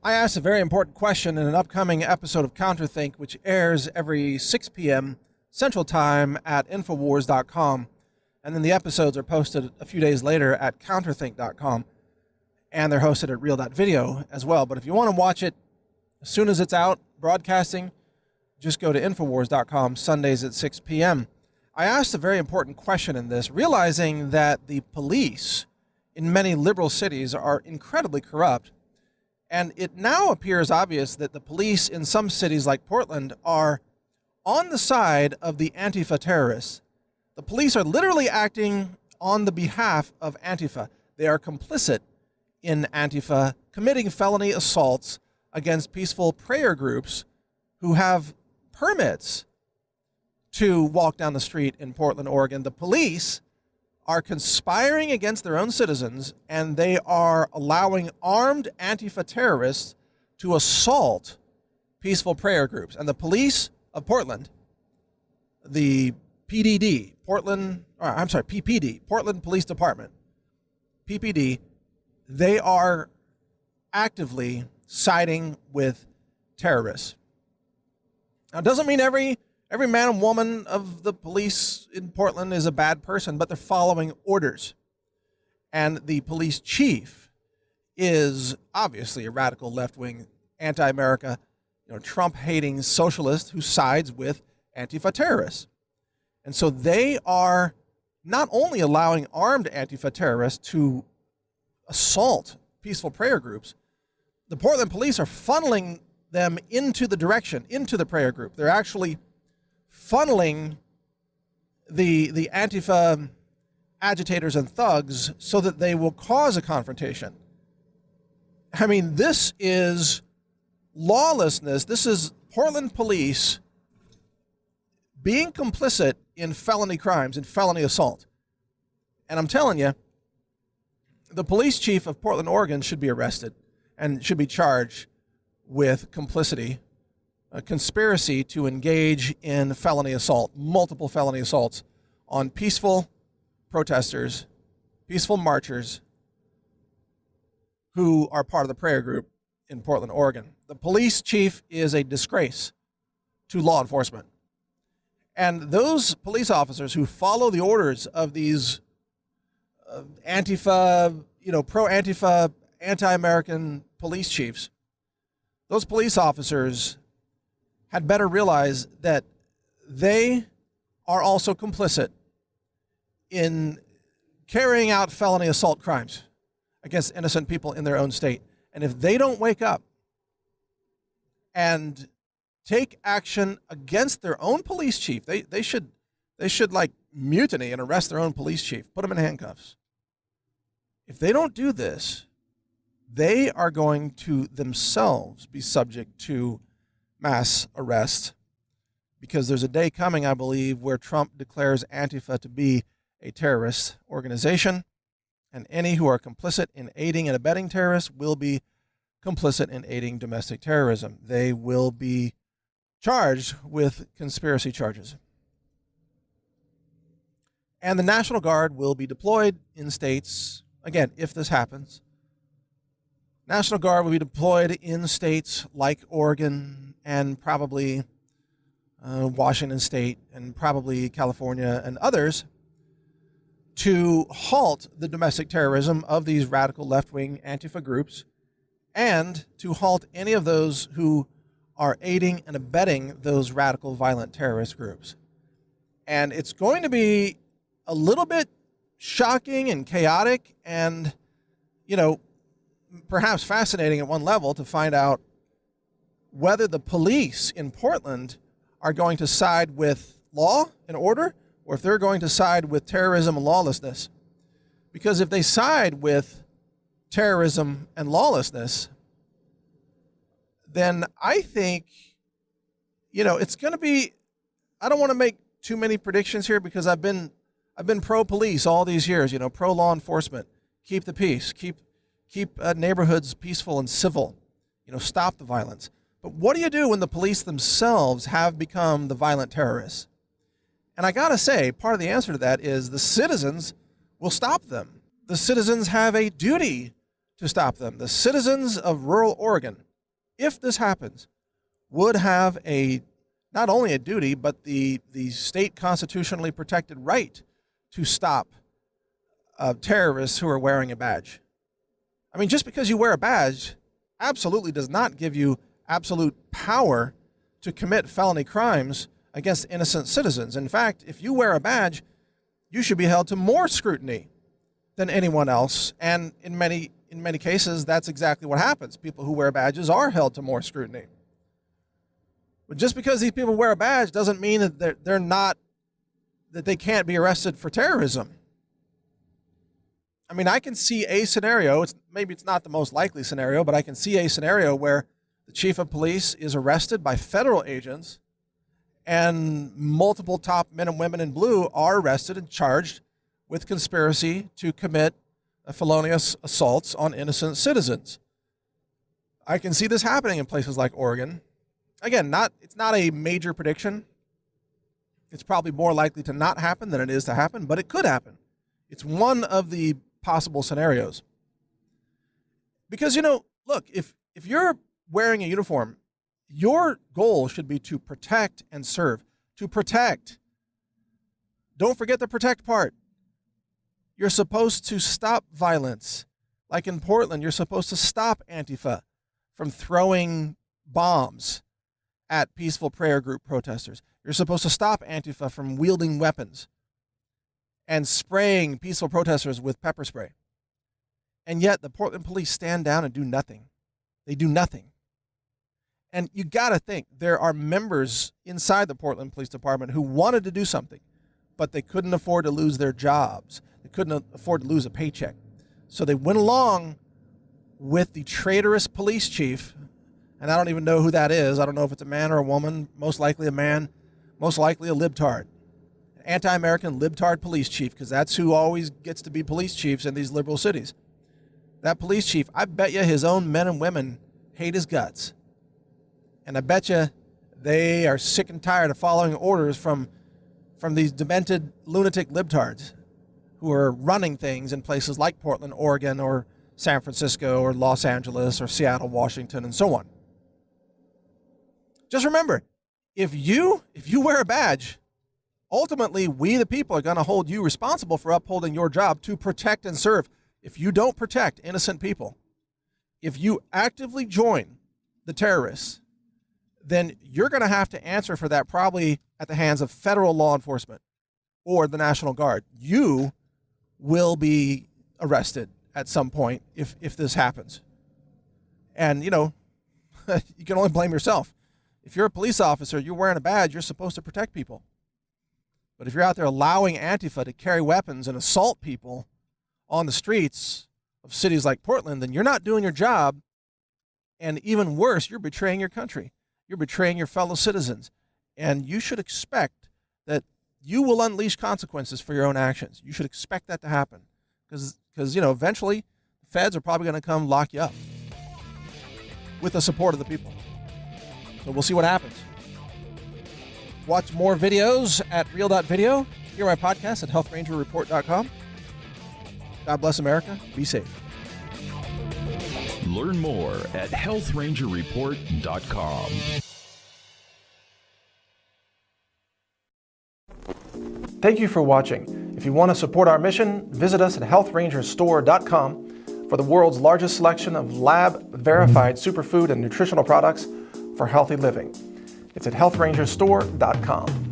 I asked a very important question in an upcoming episode of Counterthink, which airs every 6 p.m. Central Time at Infowars.com. And then the episodes are posted a few days later at Counterthink.com. And they're hosted at Real.video as well. But if you want to watch it as soon as it's out, broadcasting, just go to Infowars.com Sundays at 6 p.m. I asked a very important question in this, realizing that the police in many liberal cities are incredibly corrupt. And it now appears obvious that the police in some cities like Portland are on the side of the Antifa terrorists. The police are literally acting on the behalf of Antifa. They are complicit in Antifa, committing felony assaults against peaceful prayer groups who have permits to walk down the street in Portland, Oregon. The police are conspiring against their own citizens, and they are allowing armed Antifa terrorists to assault peaceful prayer groups. And the police of Portland, the PPD, Portland Police Department, PPD, they are actively siding with terrorists. Now, it doesn't mean every man and woman of the police in Portland is a bad person, but they're following orders. And the police chief is obviously a radical left-wing, anti-America, Trump-hating socialist who sides with Antifa terrorists. And so they are not only allowing armed Antifa terrorists to assault peaceful prayer groups, the Portland police are funneling them into the prayer group. They're actually funneling the Antifa agitators and thugs so that they will cause a confrontation. I mean, this is lawlessness. This is Portland police being complicit in felony crimes and felony assault. And I'm telling you, the police chief of Portland, Oregon should be arrested and should be charged with complicity, a conspiracy to engage in felony assault, multiple felony assaults on peaceful protesters, peaceful marchers who are part of the prayer group in Portland, Oregon. The police chief is a disgrace to law enforcement. And those police officers who follow the orders of these Antifa, pro-Antifa, anti-American police chiefs, those police officers had better realize that they are also complicit in carrying out felony assault crimes against innocent people in their own state. And if they don't wake up and take action against their own police chief, they should like mutiny and arrest their own police chief, put them in handcuffs. If they don't do this, they are going to themselves be subject to mass arrest, because there's a day coming, I believe, where Trump declares Antifa to be a terrorist organization, and any who are complicit in aiding and abetting terrorists will be complicit in aiding domestic terrorism. They will be charged with conspiracy charges. And the National Guard will be deployed in states, again, if this happens. National Guard will be deployed in states like Oregon and probably Washington State and probably California and others to halt the domestic terrorism of these radical left-wing Antifa groups and to halt any of those who are aiding and abetting those radical violent terrorist groups. And it's going to be a little bit shocking and chaotic and, perhaps fascinating at one level to find out whether the police in Portland are going to side with law and order or if they're going to side with terrorism and lawlessness. Because if they side with terrorism and lawlessness, then I think, it's going to be, I don't want to make too many predictions here because I've been pro-police all these years, pro-law enforcement, keep the peace, keep neighborhoods peaceful and civil, stop the violence. But what do you do when the police themselves have become the violent terrorists? And I got to say, part of the answer to that is the citizens will stop them. The citizens have a duty to stop them. The citizens of rural Oregon if this happens, would have not only a duty, but the state constitutionally protected right to stop terrorists who are wearing a badge. I mean, just because you wear a badge absolutely does not give you absolute power to commit felony crimes against innocent citizens. In fact, if you wear a badge, you should be held to more scrutiny than anyone else. And in many cases, that's exactly what happens. People who wear badges are held to more scrutiny. But just because these people wear a badge doesn't mean that that they can't be arrested for terrorism. I mean, I can see a scenario, maybe it's not the most likely scenario, but I can see a scenario where the chief of police is arrested by federal agents and multiple top men and women in blue are arrested and charged with conspiracy to commit felonious assaults on innocent citizens. I can see this happening in places like Oregon. Again, it's not a major prediction. It's probably more likely to not happen than it is to happen, but it could happen. It's one of the possible scenarios. Because, look, if you're wearing a uniform, your goal should be to protect and serve. To protect. Don't forget the protect part. You're supposed to stop violence. Like in Portland, you're supposed to stop Antifa from throwing bombs at peaceful prayer group protesters. You're supposed to stop Antifa from wielding weapons and spraying peaceful protesters with pepper spray. And yet the Portland police stand down and do nothing. They do nothing. And you got to think there are members inside the Portland Police Department who wanted to do something, but they couldn't afford to lose their jobs. They couldn't afford to lose a paycheck. So they went along with the traitorous police chief, and I don't even know who that is. I don't know if it's a man or a woman, most likely a man, most likely a libtard. An anti-American libtard police chief, because that's who always gets to be police chiefs in these liberal cities. That police chief, I bet you his own men and women hate his guts. And I bet you they are sick and tired of following orders from these demented lunatic libtards who are running things in places like Portland, Oregon, or San Francisco, or Los Angeles, or Seattle, Washington, and so on. Just remember, if you wear a badge, ultimately we the people are going to hold you responsible for upholding your job to protect and serve. If you don't protect innocent people, if you actively join the terrorists, then you're going to have to answer for that probably at the hands of federal law enforcement or the National Guard. You will be arrested at some point if this happens. And, you can only blame yourself. If you're a police officer, you're wearing a badge, you're supposed to protect people. But if you're out there allowing Antifa to carry weapons and assault people on the streets of cities like Portland, then you're not doing your job. And even worse, you're betraying your country. You're betraying your fellow citizens. And you should expect that you will unleash consequences for your own actions. You should expect that to happen. Because eventually, the feds are probably going to come lock you up with the support of the people. So we'll see what happens. Watch more videos at real.video. Hear my podcast at healthrangerreport.com. God bless America. Be safe. Learn more at healthrangerreport.com. Thank you for watching. If you want to support our mission, visit us at healthrangerstore.com for the world's largest selection of lab-verified superfood and nutritional products for healthy living. It's at healthrangerstore.com.